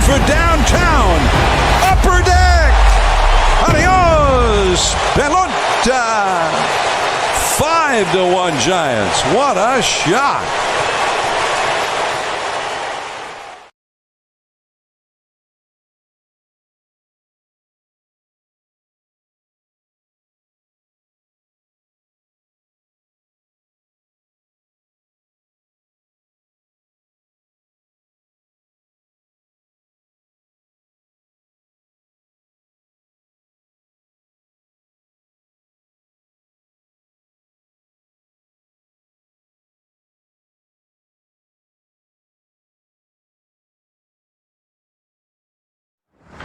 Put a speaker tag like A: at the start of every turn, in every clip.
A: for downtown. Upper deck. Adios, pelota. 5-1 Giants. What a shot.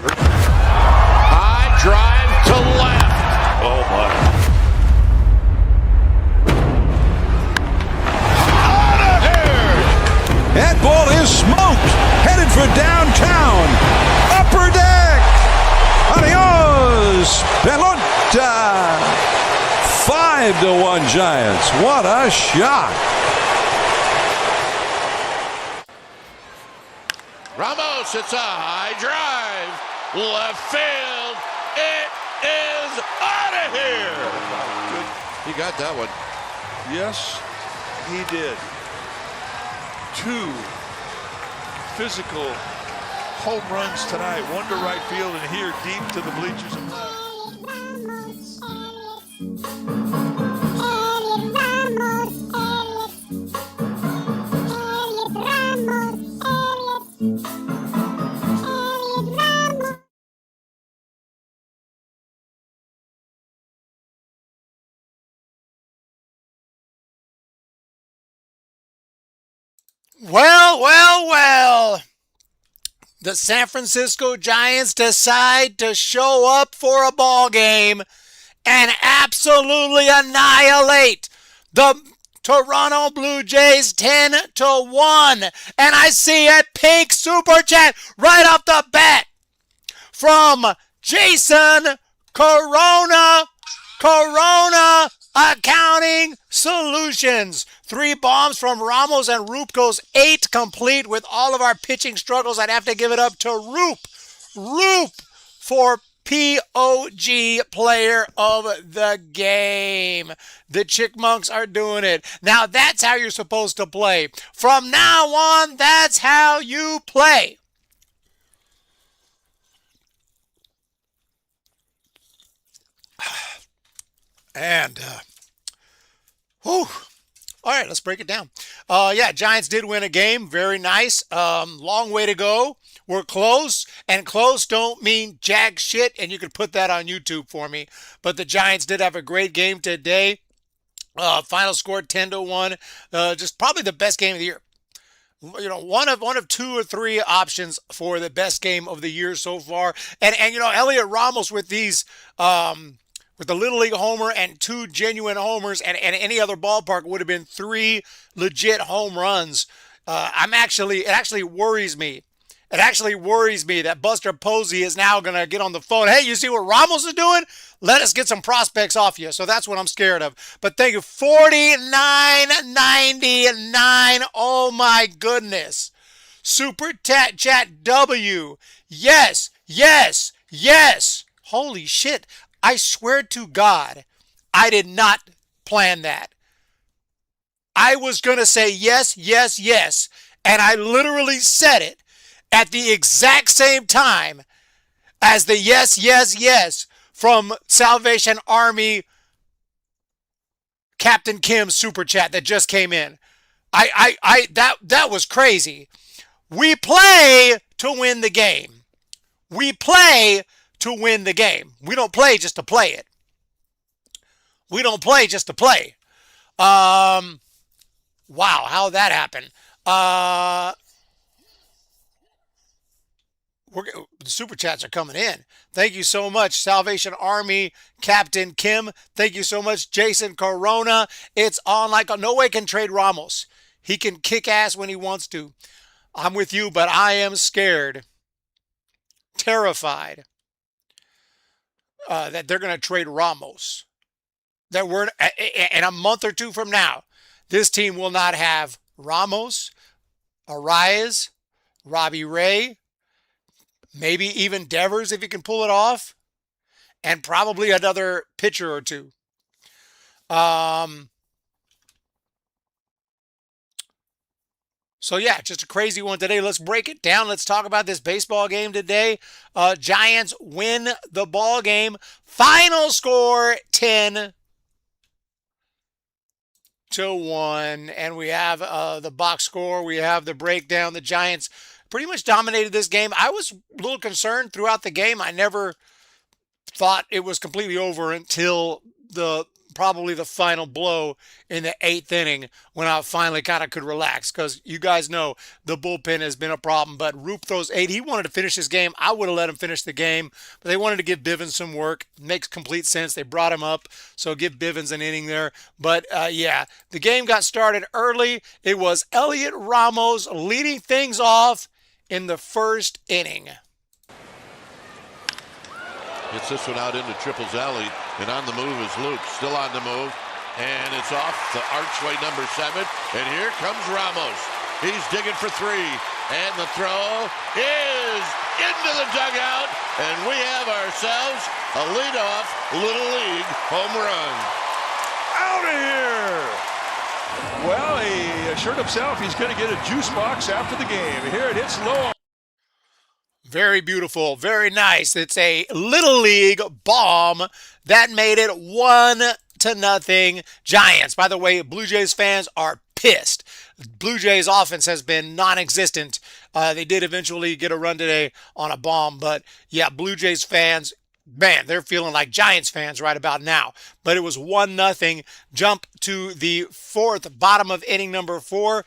B: High drive to left. Oh my. Out of here.
A: That ball is smoked. Headed for downtown. Upper deck. Adios, pelota. 5-1 Giants. What a shot.
B: Ramos, it's a high drive. Left field. It is out of here. He got that one.
C: Yes, he did. 2 physical home runs tonight. One to right field and here deep to the bleachers and left.
D: Well. The San Francisco Giants decide to show up for a ball game and absolutely annihilate the Toronto Blue Jays 10-1. And I see a pink super chat right off the bat from Jason Corona Accounting Solutions. 3 bombs from Ramos and Roop goes 8 complete with all of our pitching struggles. I'd have to give it up to Roop for POG player of the game. The Chickmunks are doing it. Now that's how you're supposed to play. From now on, that's how you play. And, whew. All right, let's break it down. Yeah, Giants did win a game. Very nice. Long way to go. We're close, and close don't mean jack shit, and you can put that on YouTube for me. But the Giants did have a great game today. Final score 10-1. Just probably the best game of the year. You know, one of 2 or 3 options for the best game of the year so far. And you know, Elliot Ramos with these with the Little League homer and 2 genuine homers, and any other ballpark would have been 3 legit home runs. It actually worries me. It actually worries me that Buster Posey is now going to get on the phone. Hey, you see what Ramos is doing? Let us get some prospects off you. So that's what I'm scared of. But thank you. $49.99. Oh, my goodness. Super Chat W. Yes. Holy shit. I swear to God, I did not plan that. I was going to say yes, and I literally said it at the exact same time as the yes from Salvation Army Captain Kim's super chat that just came in. That was crazy. We play to win the game. We play to win the game. We don't play just to play it. We don't play just to play. Wow, how'd that happen? The super chats are coming in. Thank you so much, Salvation Army Captain Kim. Thank you so much, Jason Corona. It's on like no way can trade Ramos. He can kick ass when he wants to. I'm with you, but I am scared, terrified that they're going to trade Ramos. That we're in a month or 2 from now, this team will not have Ramos, Arias, Robbie Ray, maybe even Devers if he can pull it off, and probably another pitcher or two. So yeah, just a crazy one today. Let's break it down. Let's talk about this baseball game today. Giants win the ball game. Final score 10-1, and we have the box score. We have the breakdown. The Giants pretty much dominated this game. I was a little concerned throughout the game. I never thought it was completely over until probably the final blow in the 8th inning when I finally kind of could relax, because you guys know the bullpen has been a problem. But Roop throws 8. He wanted to finish his game. I would have let him finish the game, but they wanted to give Bivens some work. Makes complete sense. They brought him up, so give Bivens an inning there. But yeah, the game got started early. It was Elliot Ramos leading things off in the 1st inning.
B: Gets this one out into Triple's alley, and on the move is Luke, still on the move, and it's off the archway number 7, and here comes Ramos. He's digging for 3, and the throw is into the dugout, and we have ourselves a leadoff Little League home run.
C: Out of here! Well, he assured himself he's going to get a juice box after the game. Here it hits low.
D: Very beautiful, very nice. It's a Little League bomb that made it 1-0 Giants. By the way, Blue Jays fans are pissed. Blue Jays offense has been non-existent. They did eventually get a run today on a bomb, but yeah, Blue Jays fans, man, they're feeling like Giants fans right about now. But it was 1-0. Jump to the 4th, bottom of inning number 4.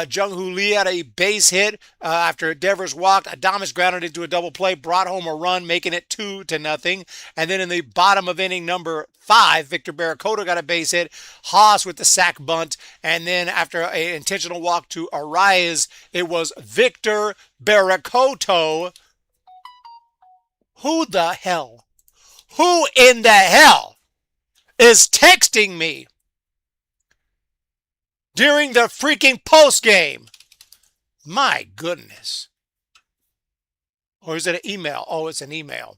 D: Jung-Hoo Lee had a base hit after Devers walked. Adames grounded into a double play, brought home a run, making it 2-0. And then in the bottom of inning number 5, Victor Barracoto got a base hit. Haas with the sac bunt. And then after an intentional walk to Arias, it was Victor Barracoto. Who the hell? Who in the hell is texting me during the freaking post game? My goodness. Or is it an email? Oh, it's an email.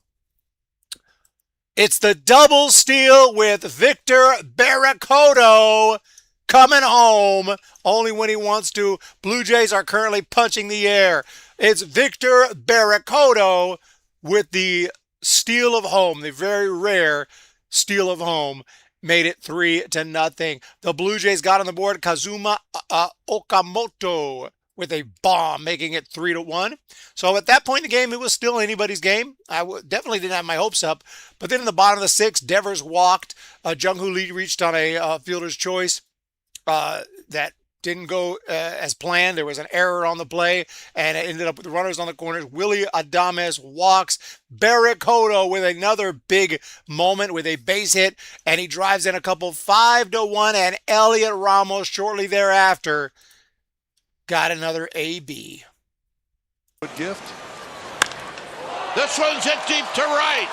D: It's the double steal with Victor Barracoto coming home only when he wants to. Blue Jays are currently punching the air. It's Victor Barracoto with the steal of home, the very rare steal of home, made it 3-0. The Blue Jays got on the board. Kazuma Okamoto with a bomb, making it 3-1. So at that point in the game, it was still anybody's game. I definitely didn't have my hopes up. But then in the bottom of the 6th, Devers walked. Jung-Hoo Lee reached on a fielder's choice that didn't go as planned. There was an error on the play, and it ended up with the runners on the corners. Willie Adames walks. Barracoto with another big moment with a base hit, and he drives in a couple 5-1, and Elliot Ramos shortly thereafter got another AB.
C: Good gift.
B: This one's hit deep to right.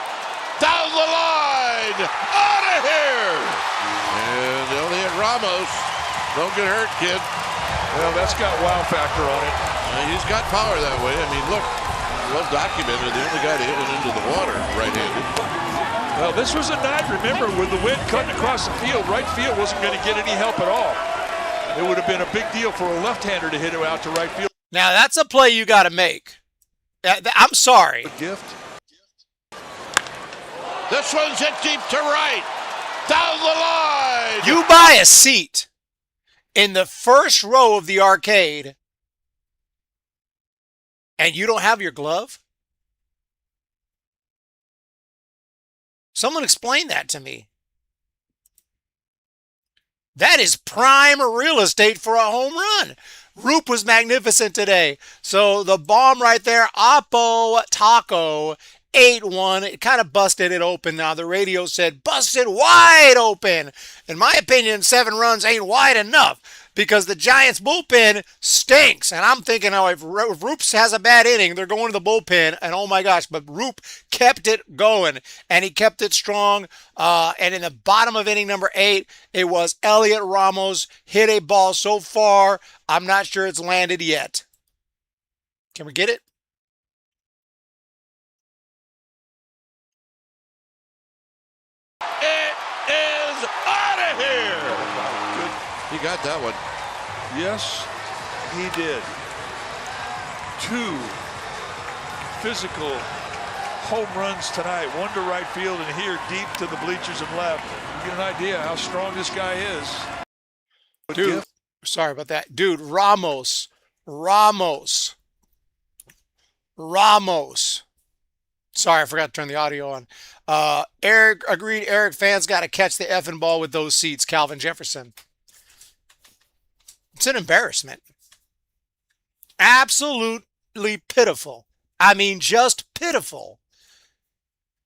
B: Down the line. Out of here. And Elliot Ramos. Don't get hurt, kid.
C: Well, that's got wow factor on it.
B: He's got power that way. I mean, look, well documented. The only guy to hit it into the water right-handed.
C: Well, this was a night, remember, with the wind cutting across the field. Right field wasn't going to get any help at all. It would have been a big deal for a left-hander to hit it out to right field.
D: Now, that's a play you got to make. I'm sorry.
C: Good gift.
B: This one's hit deep to right. Down the line.
D: You buy a seat in the first row of the arcade and you don't have your glove? Someone explain that to me. That is prime real estate for a home run. Roop was magnificent today. So the bomb right there, Oppo Taco, 8-1. It kind of busted it open. Now the radio said busted wide open. In my opinion, 7 runs ain't wide enough because the Giants bullpen stinks. And I'm thinking, oh, if Roop has a bad inning, they're going to the bullpen. And oh my gosh, but Roop kept it going and he kept it strong. And in the bottom of inning number 8, it was Elliot Ramos hit a ball so far, I'm not sure it's landed yet. Can we get it?
B: It is out of here.
C: Good.
B: He got that one.
C: Yes, he did. 2 physical home runs tonight. One to right field and here deep to the bleachers and left. You get an idea how strong this guy is.
D: Dude, sorry about that. Dude, Ramos. Sorry, I forgot to turn the audio on. Eric agreed. Eric, fans got to catch the effing ball with those seats. Calvin Jefferson. It's an embarrassment. Absolutely pitiful. I mean, just pitiful.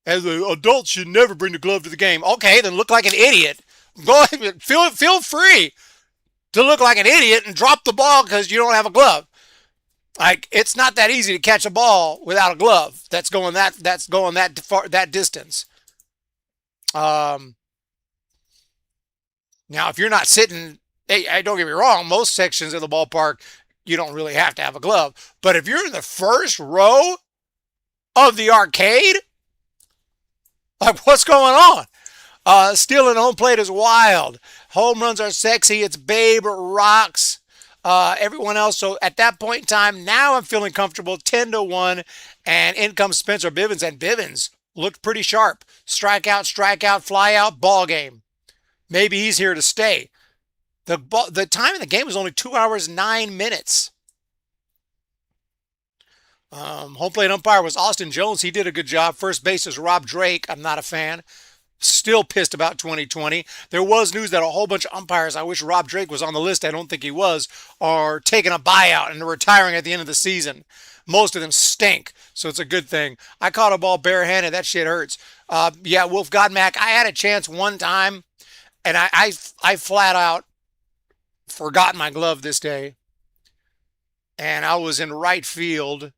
D: As adults should never bring the glove to the game. Okay, then look like an idiot. Go ahead, feel free to look like an idiot and drop the ball because you don't have a glove. Like, it's not that easy to catch a ball without a glove that's going that far, that distance. Now, if you're not sitting, hey, don't get me wrong, most sections of the ballpark you don't really have to have a glove. But if you're in the first row of the arcade, like, what's going on? Stealing home plate is wild. Home runs are sexy. It's Babe rocks. Everyone else. So at that point in time, now I'm feeling comfortable. 10-1, and in comes Spencer Bivens, and Bivens looked pretty sharp. Strikeout, fly out, ball game. Maybe he's here to stay. The time in the game was only 2 hours 9 minutes. Home plate umpire was Austin Jones. He did a good job. First base is Rob Drake. I'm not a fan. Still pissed about 2020. There was news that a whole bunch of umpires, I wish Rob Drake was on the list, I don't think he was, are taking a buyout and retiring at the end of the season. Most of them stink, so it's a good thing. I caught a ball barehanded. That shit hurts. Yeah, Wolf Godmack, I had a chance one time, and I flat out forgot my glove this day. And I was in right field.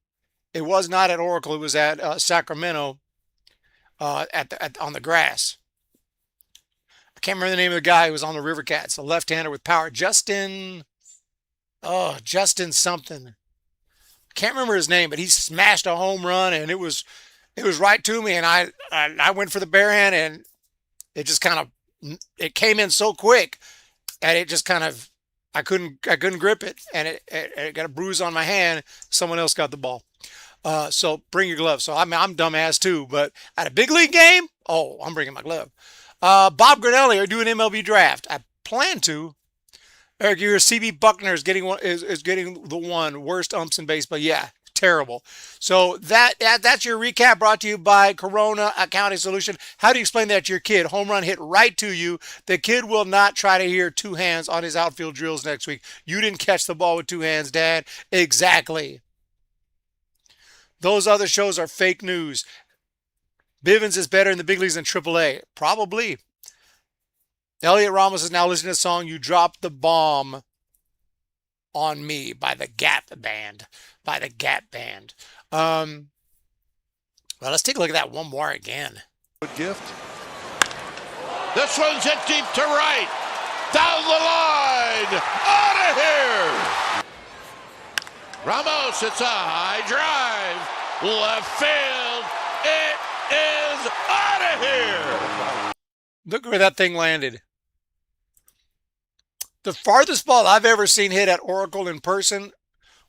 D: It was not at Oracle. It was at Sacramento. On the grass. I can't remember the name of the guy who was on the River Cats, a left-hander with power. Justin something. I can't remember his name, but he smashed a home run, and it was right to me, and I went for the bare hand, and it just kind of, it came in so quick, and it just kind of, I couldn't grip it, and it got a bruise on my hand. Someone else got the ball. So bring your glove. So I'm dumbass too, but at a big league game, oh, I'm bringing my glove. Bob Granelli, are doing MLB draft. I plan to. Eric, your CB Buckner is getting the one worst umps in baseball. Yeah, terrible. So that's your recap brought to you by Corona Accounting Solution. How do you explain that to your kid? Home run hit right to you. The kid will not try to hear two hands on his outfield drills next week. You didn't catch the ball with two hands, Dad. Exactly. Those other shows are fake news. Bivens is better in the big leagues than AAA. Probably. Elliot Ramos is now listening to the song You Dropped the Bomb on Me by the Gap Band. Well, let's take a look at that one more again.
C: Good gift.
B: This one's hit deep to right. Down the line. Out of here. Ramos, it's a high drive. Left field. It is out of here.
D: Look where that thing landed. The farthest ball I've ever seen hit at Oracle in person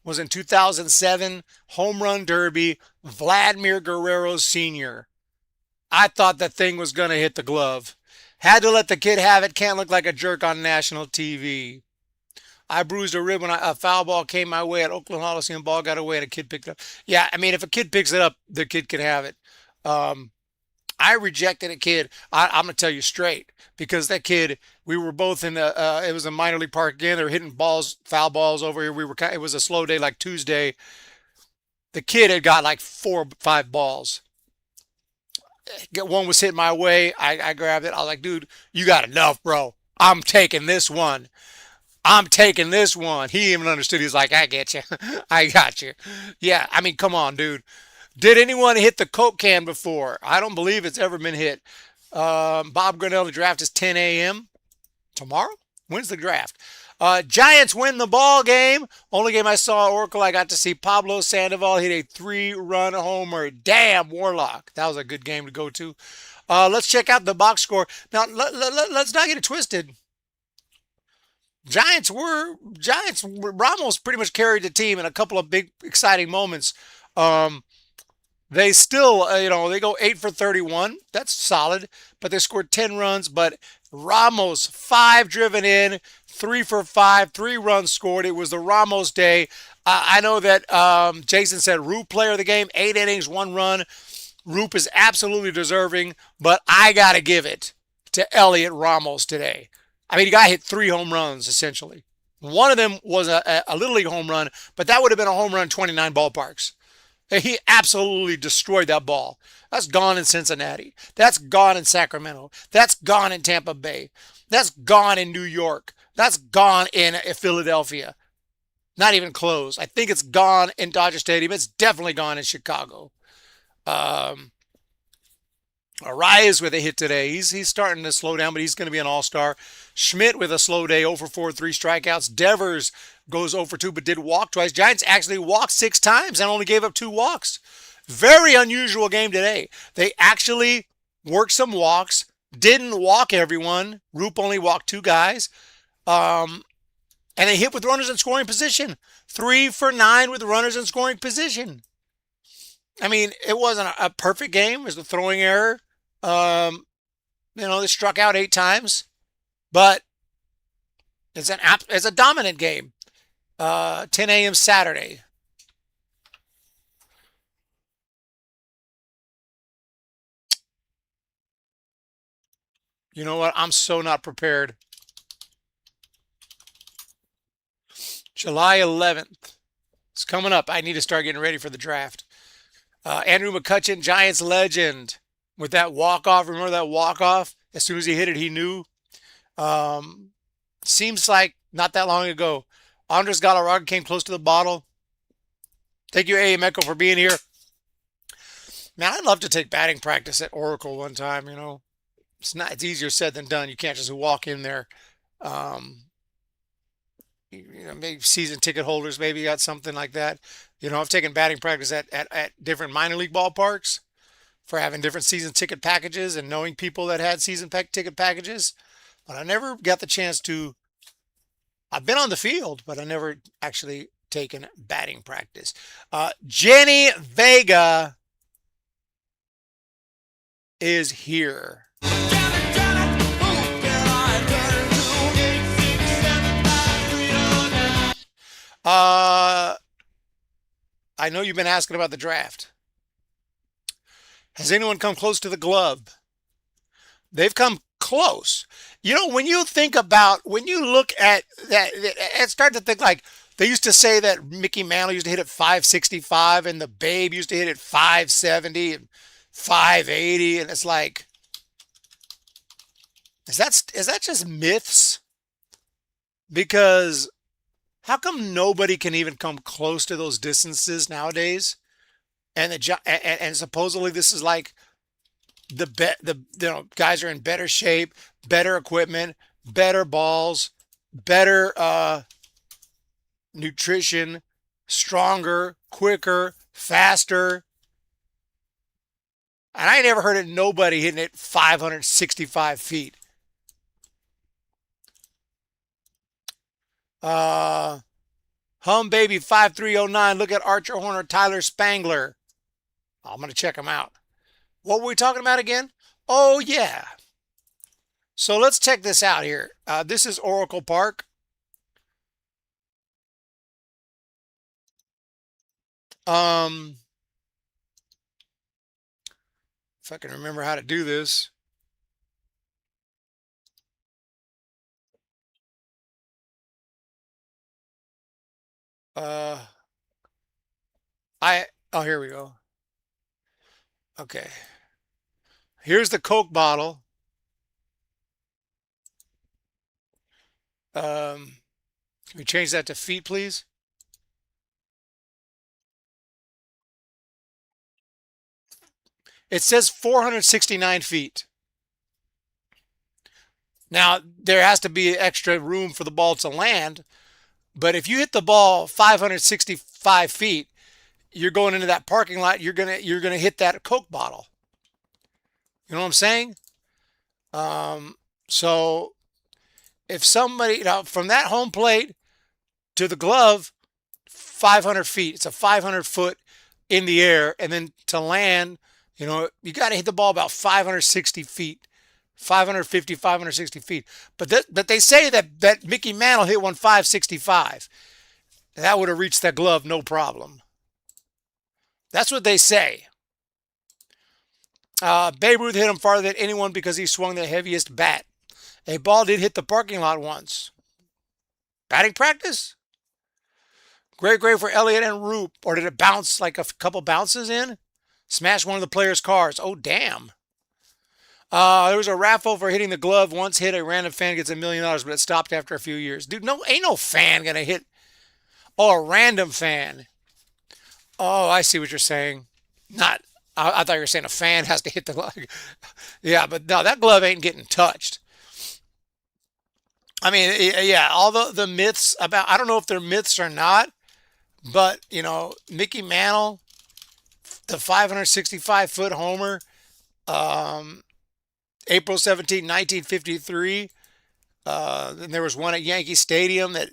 D: was in 2007, Home Run Derby, Vladimir Guerrero Sr. I thought that thing was going to hit the glove. Had to let the kid have it. Can't look like a jerk on national TV. I bruised a rib when a foul ball came my way at Oakland Coliseum. Ball got away and a kid picked it up. Yeah, I mean, if a kid picks it up, the kid can have it. I rejected a kid. I'm going to tell you straight, because that kid, we were both in it was a minor league park again. They were hitting foul balls over here. It was a slow day like Tuesday. The kid had got like 4 or 5 balls. One was hitting my way. I grabbed it. I was like, dude, you got enough, bro. I'm taking this one. He even understood. He's like, I get you. I got you. Yeah, I mean, come on, dude. Did anyone hit the Coke can before? I don't believe it's ever been hit. Bob Granelli draft is 10 a.m. tomorrow? When's the draft? Giants win the ball game. Only game I saw at Oracle, I got to see Pablo Sandoval hit a 3-run homer. Damn, Warlock. That was a good game to go to. Let's check out the box score. Now, let's not get it twisted. Ramos pretty much carried the team in a couple of big, exciting moments. They still, they go 8 for 31. That's solid, but they scored 10 runs. But Ramos, 5 driven in, 3 for 5, 3 runs scored. It was the Ramos day. I know that Jason said Roop player of the game, 8 innings, 1 run. Roop is absolutely deserving, but I got to give it to Elliot Ramos today. I mean, the guy hit 3 home runs, essentially. One of them was a Little League home run, but that would have been a home run 29 ballparks. He absolutely destroyed that ball. That's gone in Cincinnati. That's gone in Sacramento. That's gone in Tampa Bay. That's gone in New York. That's gone in Philadelphia. Not even close. I think it's gone in Dodger Stadium. It's definitely gone in Chicago. Arias with a hit today. He's starting to slow down, but he's going to be an all-star. Schmidt with a slow day, 0 for 4, 3 strikeouts. Devers goes 0 for 2, but did walk twice. Giants actually walked 6 times and only gave up 2 walks. Very unusual game today. They actually worked some walks, didn't walk everyone. Roop only walked 2 guys. And they hit with runners in scoring position. 3 for 9 with runners in scoring position. I mean, it wasn't a perfect game. It was a throwing error. They struck out 8 times, but it's a dominant game. 10 a.m. Saturday. You know what? I'm so not prepared. July 11th. It's coming up. I need to start getting ready for the draft. Andrew McCutchen, Giants legend, with that walk-off. Remember that walk-off? As soon as he hit it, he knew. Seems like not that long ago. Andres Galarraga came close to the bottle. Thank you, A.M. Echo, for being here. Man, I'd love to take batting practice at Oracle one time, It's easier said than done. You can't just walk in there. Maybe season ticket holders maybe got something like that. I've taken batting practice at different minor league ballparks for having different season ticket packages and knowing people that had season ticket packages. But I never got the chance to. I've been on the field, but I never actually taken batting practice. Jenny Vega is here. I know you've been asking about the draft. Has anyone come close to the glove? They've come close. When you look at that, and start to think like they used to say that Mickey Mantle used to hit at 565 and the Babe used to hit at 570 and 580, and it's like, is that just myths? Because how come nobody can even come close to those distances nowadays? And supposedly this is like the guys are in better shape, better equipment, better balls, better nutrition, stronger, quicker, faster. And I never heard of nobody hitting it 565 feet. Hum Baby 5309. Look at Archer Horner, Tyler Spangler. I'm going to check them out. What were we talking about again? Oh, yeah. So let's check this out here. This is Oracle Park. If I can remember how to do this. Here we go. Okay. Here's the Coke bottle. Can we change that to feet, please? It says 469 feet. Now, there has to be extra room for the ball to land, but if you hit the ball 565 feet, you're going into that parking lot, you're gonna hit that Coke bottle. You know what I'm saying? So if somebody, from that home plate to the glove, 500 feet. It's a 500 foot in the air, and then to land, you got to hit the ball about 560 feet, 550, 560 feet. But they say that Mickey Mantle hit one 565. That would have reached that glove no problem. That's what they say. Babe Ruth hit him farther than anyone because he swung the heaviest bat. A ball did hit the parking lot once. Batting practice? Great for Elliott and Roop. Or did it bounce like a couple bounces in? Smash one of the players' cars. Oh, damn. There was a raffle for hitting the glove. Once hit, a random fan gets $1 million, but it stopped after a few years. Dude, ain't no fan going to hit. Oh, a random fan. Oh, I see what you're saying. I thought you were saying a fan has to hit the glove. Yeah, but no, that glove ain't getting touched. I mean, yeah, all the myths about, I don't know if they're myths or not, but, Mickey Mantle, the 565-foot homer, April 17, 1953, and there was one at Yankee Stadium that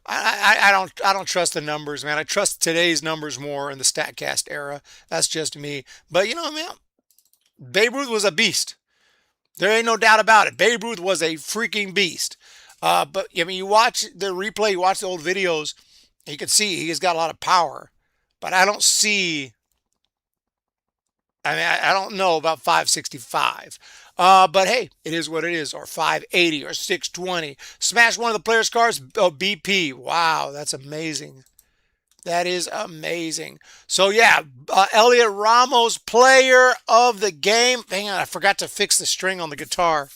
D: I don't trust the numbers, man. I trust today's numbers more in the StatCast era. That's just me. But man, Babe Ruth was a beast. There ain't no doubt about it. Babe Ruth was a freaking beast. But I mean, you watch the replay, you watch the old videos, you can see he's got a lot of power. But I don't see. I mean, I don't know about 565. But hey, it is what it is, or 580 or 620. Smash one of the players' cars. Oh, BP. Wow, that's amazing. That is amazing. So yeah, Elliot Ramos, player of the game. Hang on, I forgot to fix the string on the guitar.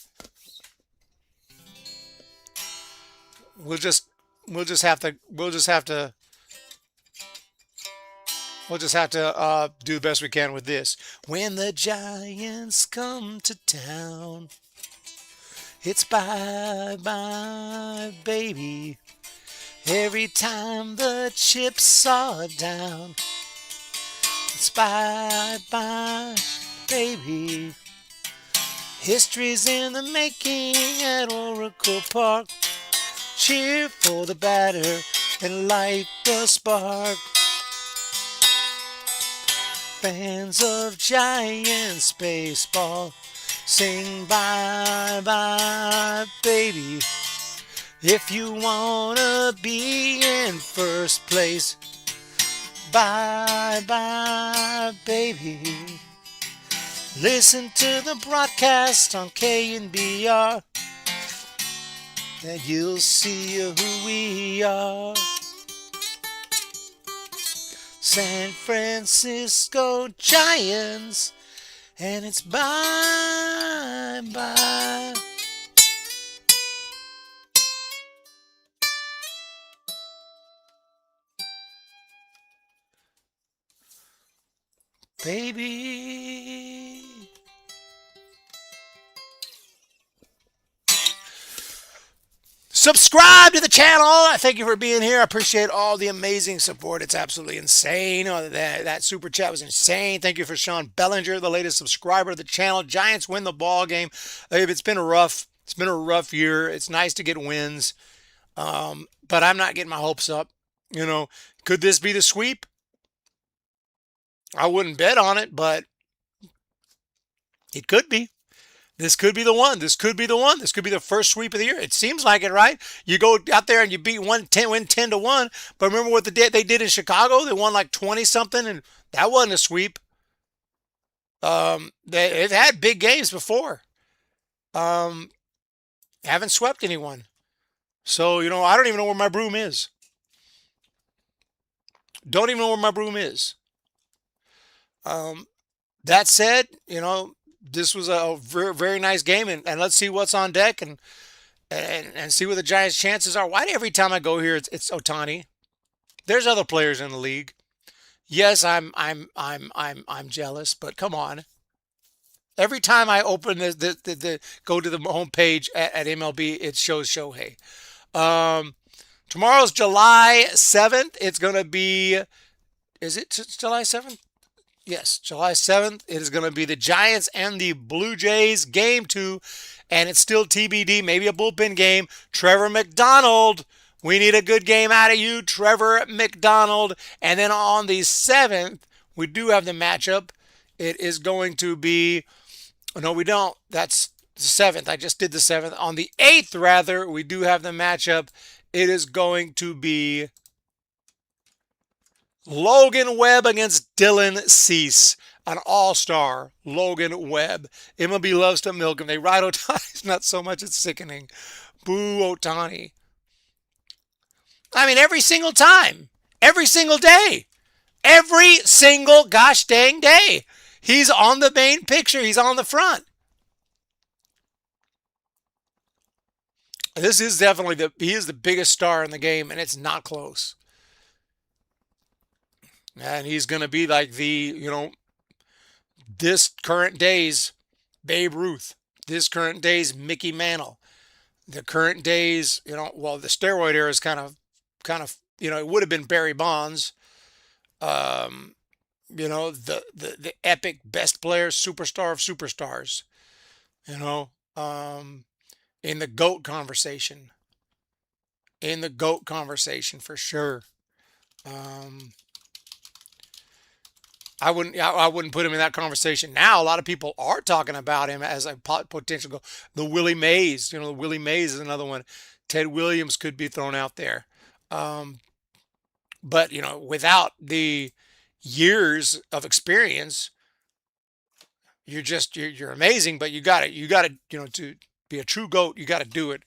D: We'll just have to do the best we can with this. When the Giants come to town, it's bye bye baby. Every time the chips are down, it's bye bye baby. History's in the making at Oracle Park. Cheer for the batter and light the spark. Fans of Giants baseball, sing bye bye baby. If you wanna be in first place, bye bye baby. Listen to the broadcast on K&BR, and you'll see who we are. San Francisco Giants, and it's bye bye. Baby. Subscribe to the channel. I thank you for being here. I appreciate all the amazing support. It's absolutely insane. That super chat was insane. Thank you for Sean Bellinger, the latest subscriber to the channel. Giants win the ball game. It's been a rough year. It's nice to get wins, but I'm not getting my hopes up. Could this be the sweep? I wouldn't bet on it, but it could be. This could be the one. This could be the first sweep of the year. It seems like it, right? You go out there and you beat win 10-1. But remember what they did in Chicago? They won like 20-something, and that wasn't a sweep. They've had big games before. Haven't swept anyone. So, I don't even know where my broom is. Don't even know where my broom is. That said, this was a very, very nice game, and let's see what's on deck and see what the Giants' chances are. Why every time I go here it's Ohtani? There's other players in the league. Yes, I'm jealous, but come on. Every time I open the go to the homepage at MLB, it shows Shohei. Tomorrow's July 7th. It's gonna be. Is it July 7th? Yes, July 7th. It is going to be the Giants and the Blue Jays game 2, and it's still TBD, maybe a bullpen game. Trevor McDonald, we need a good game out of you, Trevor McDonald. And then on the 7th, we do have the matchup. It is going to be, no, we don't. That's the 7th. I just did the 7th. On the 8th, rather, we do have the matchup. It is going to be Logan Webb against Dylan Cease, an all-star. Logan Webb. MLB loves to milk him. They ride Ohtani. Not so much, it's sickening. Boo Ohtani. I mean, every single time. Every single day. Every single gosh dang day. He's on the main picture. He's on the front. This is definitely he is the biggest star in the game, and it's not close. And he's going to be like this current day's Babe Ruth, this current day's Mickey Mantle, the current day's, well, the steroid era is kind of, it would have been Barry Bonds, the epic best player, superstar of superstars, in the GOAT conversation, for sure. I wouldn't put him in that conversation now. A lot of people are talking about him as a potential goal. The Willie Mays, Willie Mays is another one. Ted Williams could be thrown out there. But without the years of experience, you're amazing, but you got to to be a true GOAT, you got to do it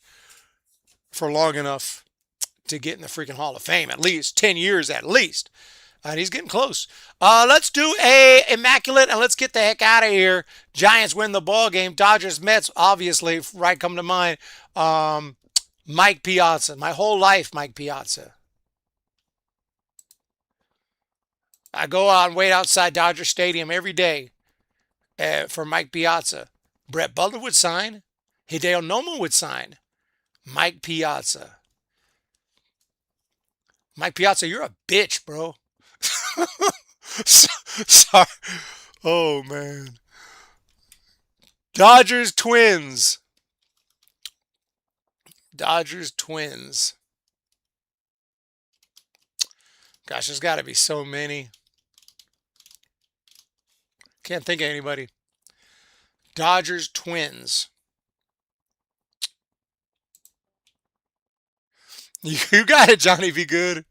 D: for long enough to get in the freaking Hall of Fame, at least 10 years at least. And he's getting close. Let's do a immaculate and let's get the heck out of here. Giants win the ball game. Dodgers, Mets, obviously, right come to mind. Mike Piazza. My whole life, Mike Piazza. I go out and wait outside Dodger Stadium every day for Mike Piazza. Brett Butler would sign. Hideo Nomo would sign. Mike Piazza. Mike Piazza, you're a bitch, bro. Sorry. Oh, man. Dodgers, Twins. Dodgers, Twins. Gosh, there's got to be so many. Can't think of anybody. Dodgers, Twins. You got it, Johnny. Be good.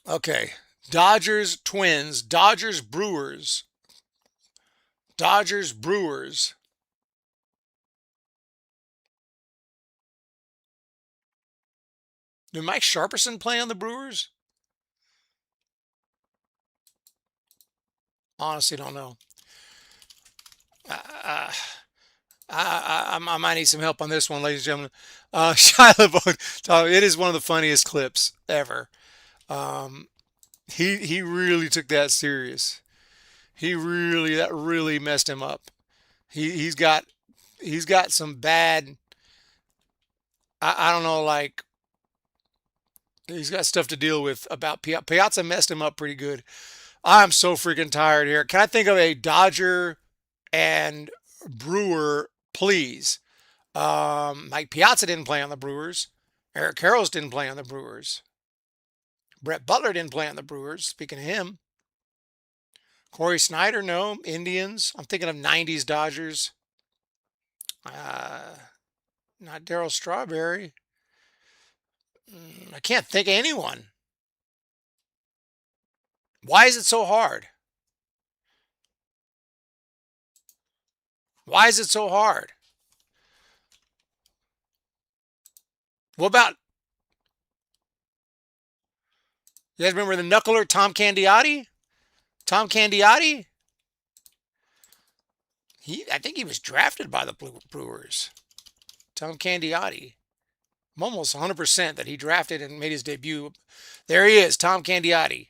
D: Okay. Dodgers, Twins. Dodgers, Brewers. Dodgers, Brewers. Did Mike Sharperson play on the Brewers? Honestly, don't know. I might need some help on this one, ladies and gentlemen. Shia LaBeouf, it is one of the funniest clips ever. He really took that serious. That really messed him up. He's got some bad. I don't know, like he's got stuff to deal with about Piazza messed him up pretty good. I'm so freaking tired here. Can I think of a Dodger and Brewer, please? Mike Piazza didn't play on the Brewers. Eric Karros didn't play on the Brewers. Brett Butler didn't play on the Brewers. Speaking of him. Corey Snyder, no. Indians. I'm thinking of 90s Dodgers. Not Darryl Strawberry. I can't think of anyone. Why is it so hard? Why is it so hard? What about, you guys remember the knuckler Tom Candiotti? Tom Candiotti? I think he was drafted by the Brewers. Tom Candiotti. I'm almost 100% that he drafted and made his debut. There he is, Tom Candiotti.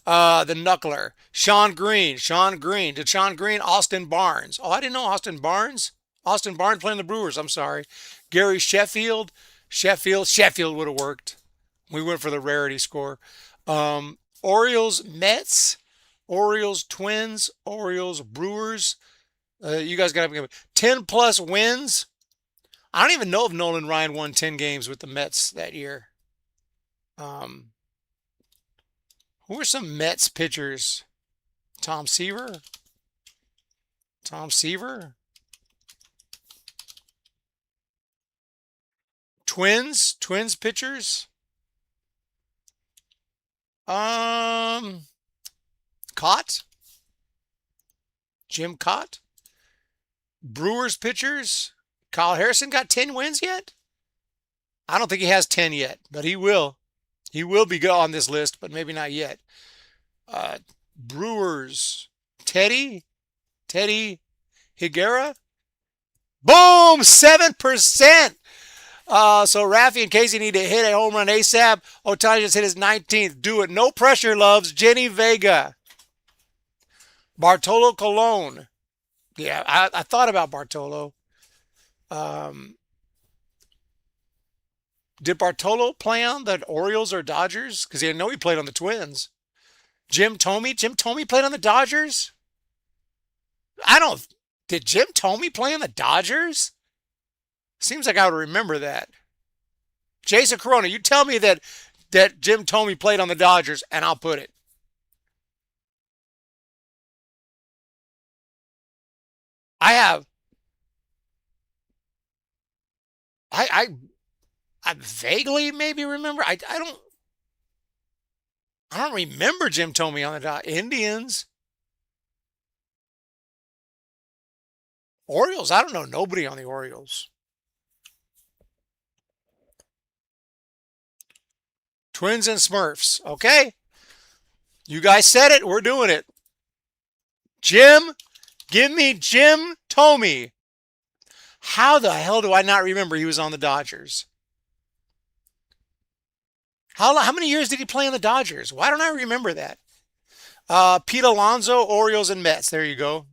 D: The knuckler. Sean Green. Did Sean Green? Austin Barnes. Oh, I didn't know Austin Barnes. Austin Barnes playing the Brewers. I'm sorry. Gary Sheffield. Sheffield would have worked. We went for the rarity score. Orioles, Mets. Orioles, Twins. Orioles, Brewers. You guys got to 10 plus wins. I don't even know if Nolan Ryan won 10 games with the Mets that year. Who are some Mets pitchers? Tom Seaver? Twins pitchers? Cott? Jim Cott? Brewers pitchers? Kyle Harrison got 10 wins yet? I don't think he has 10 yet, but he will. He will be on this list, but maybe not yet. Brewers. Teddy Higuera. Boom! 7%. So Raffy and Casey need to hit a home run ASAP. Otani just hit his 19th. Do it. No pressure, loves. Jenny Vega. Bartolo Colon. Yeah, I thought about Bartolo. Did Bartolo play on the Orioles or Dodgers? Because I know he played on the Twins. Jim Thome played on the Dodgers? Did Jim Thome play on the Dodgers? Seems like I would remember that. Jason Corona, you tell me that Jim Thome played on the Dodgers, and I'll put it. I have. I vaguely maybe remember. I don't remember Jim Thome on the Indians. Orioles, I don't know nobody on the Orioles. Twins and Smurfs, okay? You guys said it, we're doing it. Jim, give me Jim Thome. How the hell do I not remember he was on the Dodgers? How many years did he play on the Dodgers? Why don't I remember that? Pete Alonso, Orioles, and Mets. There you go.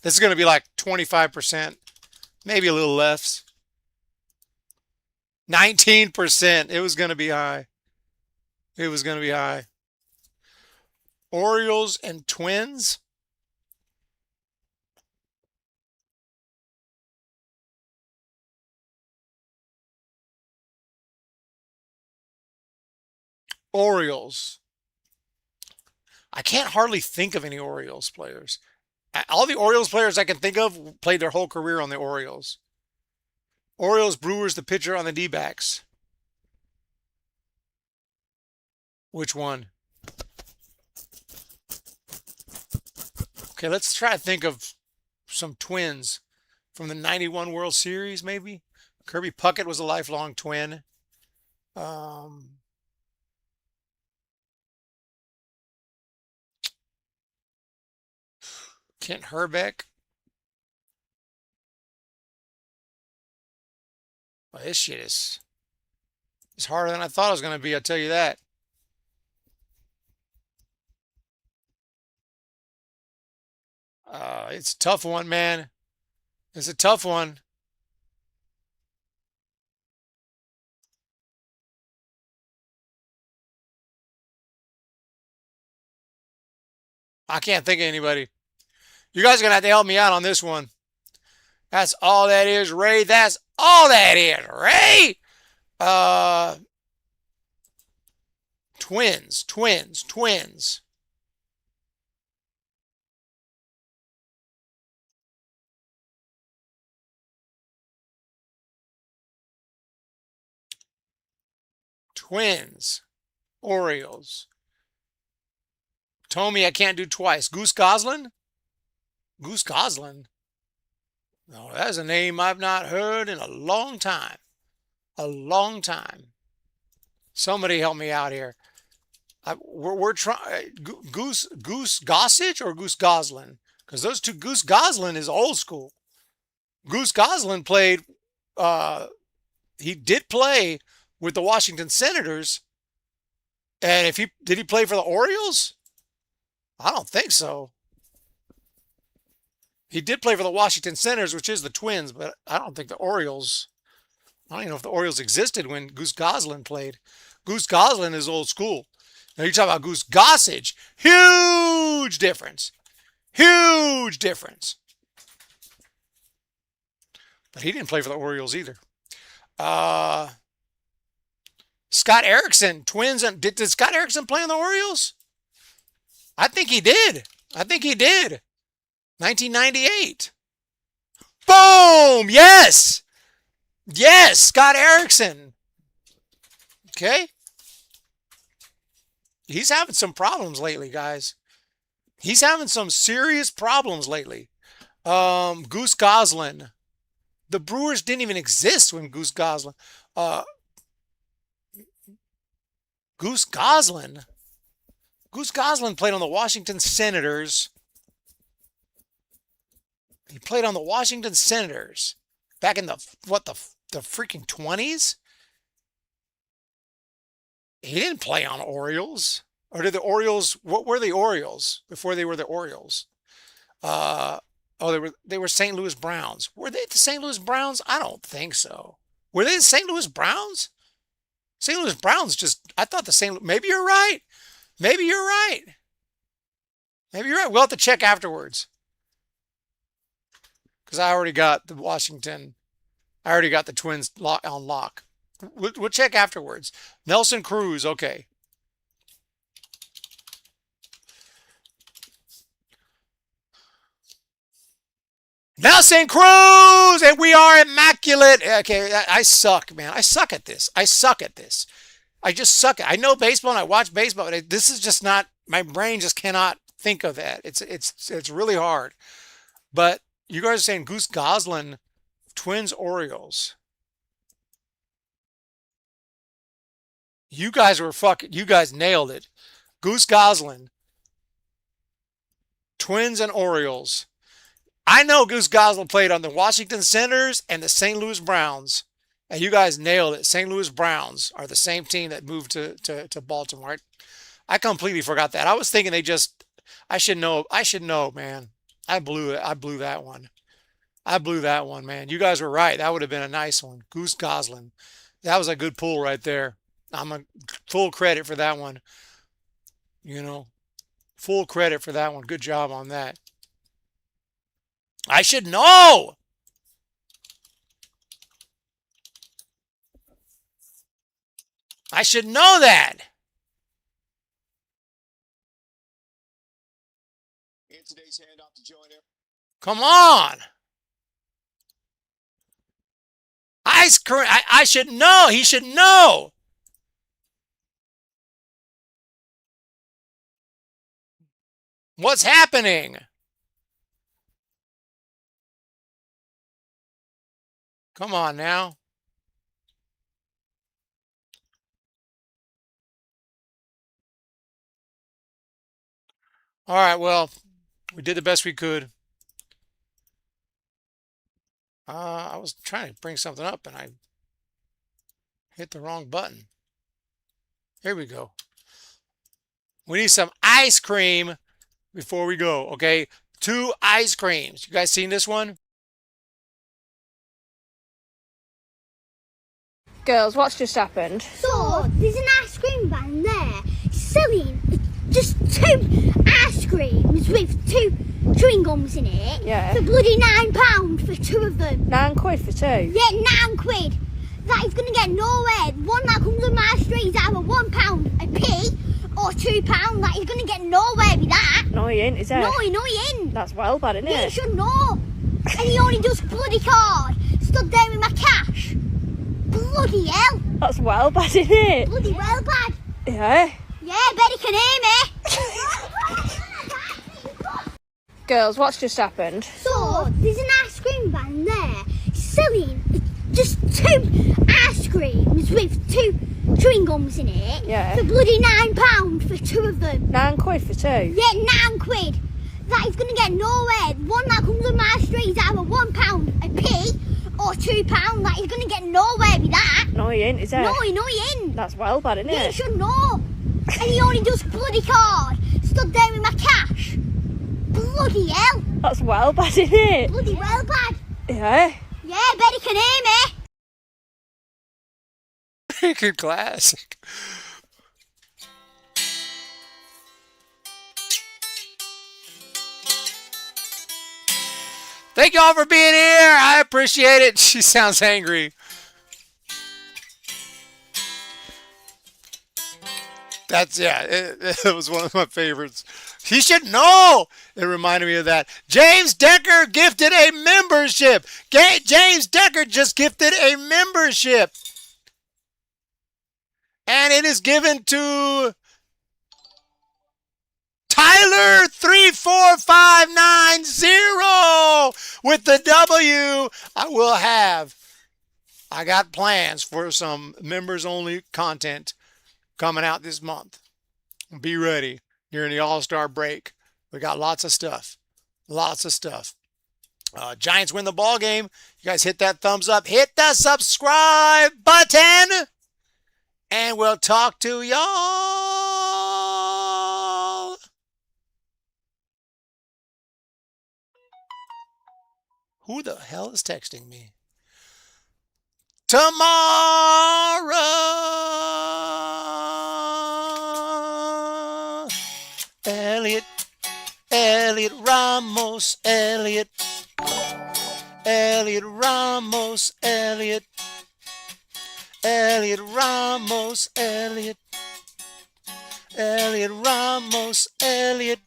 D: This is going to be like 25%, maybe a little less. 19%. It was going to be high. Orioles and Twins. Orioles. I can't hardly think of any Orioles players. All the Orioles players I can think of played their whole career on the Orioles. Orioles, Brewers, the pitcher on the D-backs. Which one? Okay, let's try to think of some Twins from the 91 World Series, maybe. Kirby Puckett was a lifelong Twin. Kent Herbeck. Well, this shit is harder than I thought it was going to be, I'll tell you that. It's a tough one, man. It's a tough one. I can't think of anybody. You guys are going to have to help me out on this one. That's all that is, Ray. That's all that is, Ray. Twins. Orioles. Thome, I can't do twice. Goose Goslin? No, that's a name I've not heard in a long time. Somebody help me out here. We're trying Goose Gossage or Goose Goslin? Because those two, Goose Goslin is old school. Goose Goslin played. He did play with the Washington Senators. And did he play for the Orioles? I don't think so. He did play for the Washington Senators, which is the Twins, but I don't think the Orioles. I don't even know if the Orioles existed when Goose Goslin played. Goose Goslin is old school. Now you talk about Goose Gossage. Huge difference. Huge difference. But he didn't play for the Orioles either. Scott Erickson, Twins. Did Scott Erickson play on the Orioles? I think he did. 1998. Boom! Yes! Yes, Scott Erickson. Okay. He's having some problems lately, guys. He's having some serious problems lately. Goose Goslin. The Brewers didn't even exist when Goose Goslin. Goose Goslin. Goose Goslin played on the Washington Senators. He played on the Washington Senators back in the freaking 20s. He didn't play on Orioles. Or did the Orioles, what were the Orioles before they were the Orioles? They were St. Louis Browns. Were they the St. Louis Browns? I don't think so. Were they the St. Louis Browns? St. Louis Browns I thought maybe you're right. Maybe you're right. We'll have to check afterwards. Because I already got the Twins on lock. We'll check afterwards. Nelson Cruz, okay. Nelson Cruz, and we are immaculate. Okay, I suck, man. I suck at this. I just suck at it. I know baseball and I watch baseball, but this is just not, my brain just cannot think of that. It's really hard. But you guys are saying Goose Goslin, Twins, Orioles. You guys nailed it. Goose Goslin, Twins and Orioles. I know Goose Goslin played on the Washington Senators and the St. Louis Browns. And you guys nailed it. St. Louis Browns are the same team that moved to Baltimore. I completely forgot that. I was thinking I should know, man. I blew that one. Man. You guys were right. That would have been a nice one. Goose Goslin. That was a good pull right there. I'm a full credit for that one. Full credit for that one. Good job on that. I should know. I should know that. In today's handoff to join him. Come on. Ice cream. I should know. He should know. What's happening? Come on now. All right, well, we did the best we could. I was trying to bring something up and I hit the wrong button. Here we go. We need some ice cream before we go, okay? 2 ice creams. You guys seen this one?
E: Girls, what's just happened?
F: So, there's an ice cream van there selling just 2 ice creams with 2 chewing gums in it.
E: Yeah.
F: For bloody £9 for 2 of them.
E: £9 for 2?
F: Yeah, £9. That is going to get nowhere. The one that comes on my street is either £1 a p or £2. That is going to get nowhere with that.
E: No, he ain't, is it?
F: No, he ain't.
E: That's well bad, isn't
F: Yeah,
E: it?
F: you should know. And he only does bloody card. Stood there with my cash. Bloody hell.
E: That's well bad, isn't it?
F: Bloody well bad.
E: Yeah.
F: Yeah, bet he can hear me.
E: Girls, what's just happened?
F: So, there's an ice cream van there selling just 2 ice creams with 2 chewing gums in it.
E: Yeah.
F: For bloody £9 for 2 of them.
E: £9 for 2?
F: Yeah, £9. That is going to get nowhere. The one that comes on my street is either £1 a p or £2. That is going to get nowhere with that.
E: No, he ain't, is it?
F: No, he ain't.
E: That's well bad, isn't
F: Yeah, you
E: it?
F: should know. And he only does bloody card. Stood there with my cash. Bloody hell.
E: That's well bad, isn't it?
F: Bloody well bad.
E: Yeah.
F: Yeah, I bet he can hear me.
D: Good classic. Thank y'all for being here. I appreciate it. She sounds angry. It was one of my favorites. He should know. It reminded me of that. James Decker gifted a membership. James Decker just gifted a membership. And it is given to Tyler34590 with the W. I got plans for some members only content coming out this month. Be ready during the All-Star break. We got lots of stuff. Lots of stuff. Giants win the ball game. You guys hit that thumbs up. Hit the subscribe button. And we'll talk to y'all. Who the hell is texting me? Tomorrow. Elliot Ramos, Elliot Ramos, Elliot Ramos, Elliot Ramos, Elliot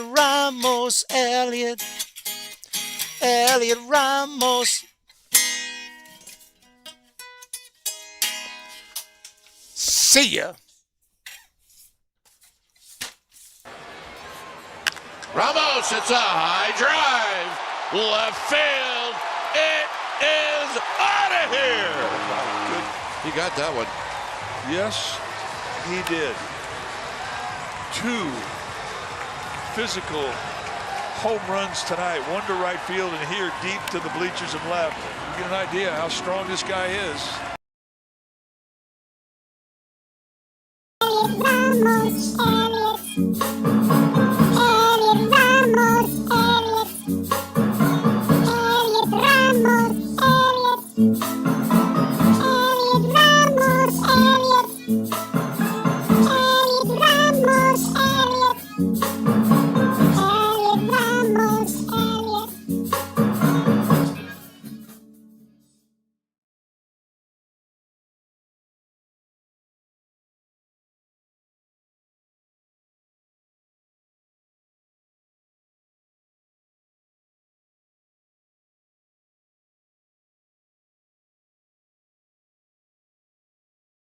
D: Ramos, Elliot Ramos. See ya.
B: Ramos, it's a high drive. Left field. It is out of here. Good. He got that one.
C: Yes, he did. 2 physical home runs tonight. One to right field and here deep to the bleachers and left. You get an idea how strong this guy is.
F: Elliot Ramos, Elliot